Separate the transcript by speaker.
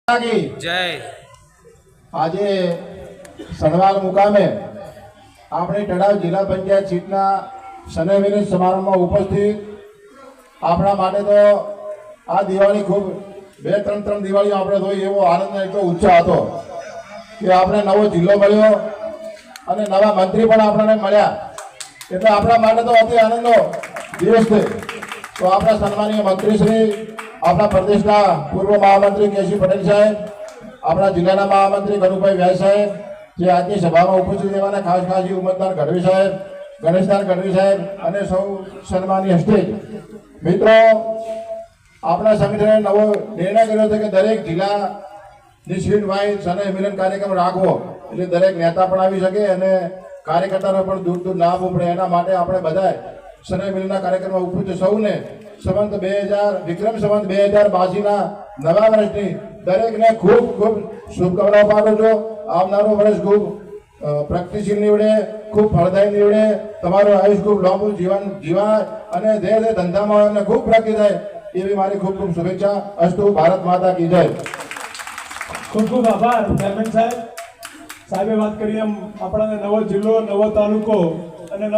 Speaker 1: जय।
Speaker 2: आज सनवाल मुकामे अपनी तड़ाव जिला पंचायत सीटना शनविनी समारंभ में उपस्थित अपना माटे तो आ दिवाળી खूब બે ત્રણ દિવાળી આપણે તો એવો આનંદ એટલો ઉત્સાહ હતો કે આપણે નવો જિલ્લો મળ્યો અને નવા મંત્રી પણ આપણને મળ્યા એટલે આપણા માટે તો અતિ આનંદનો દિવસ છે। તો આપણા સન્માનીય મંત્રી શ્રી આપણા પ્રદેશના પૂર્વ મહામંત્રી કેસી પટેલ સાહેબ, આપણા જિલ્લાના મહામંત્રી ગનુભાઈ વ્યાસ સાહેબ જે આજની સભામાં ઉપસ્થિત રહેવાના, ખાસ ઉમરદાર ગઢવી સાહેબ, ગણેશદાન ગઢવી સાહેબ અને સૌ સન્માનીય સ્ટેજ મિત્રો, આપણા સંગઠને નવો નિર્ણય કર્યો છે કે દરેક જિલ્લાની સીટ વાઇઝ સને મિલન કાર્યક્રમ રાખવો, એટલે દરેક નેતા પણ આવી શકે અને કાર્યકર્તાઓ પણ દૂર દૂર ના આવવું પડે। એના માટે આપણે બધાએ સને મિલનના કાર્યક્રમમાં ઉપસ્થિત સૌને સંવંત 2000 વિક્રમ સંવંત 2082ના નવા વર્ષની દરેકને ખૂબ ખૂબ શુભકામનાઓ પાઠવું છું। આવનારું વર્ષ ખૂબ પ્રગતિશીલ નીવડે, ખૂબ ફળદાયી નીવડે, તમારું આયુષ ખૂબ લાંબુ જીવન જીવાય અને ધીરે ધીરે ધંધામાં એમને ખૂબ પ્રગતિ થાય એવી મારી ખૂબ ખૂબ શુભેચ્છા। અસ્તુ ભારત માતા કી જય।
Speaker 3: ખૂબ ખૂબ આભાર ચેરમેન સાહેબ। સાહેબે વાત કરી એમ આપણાને નવો જિલ્લો, નવો તાલુકો અને નવો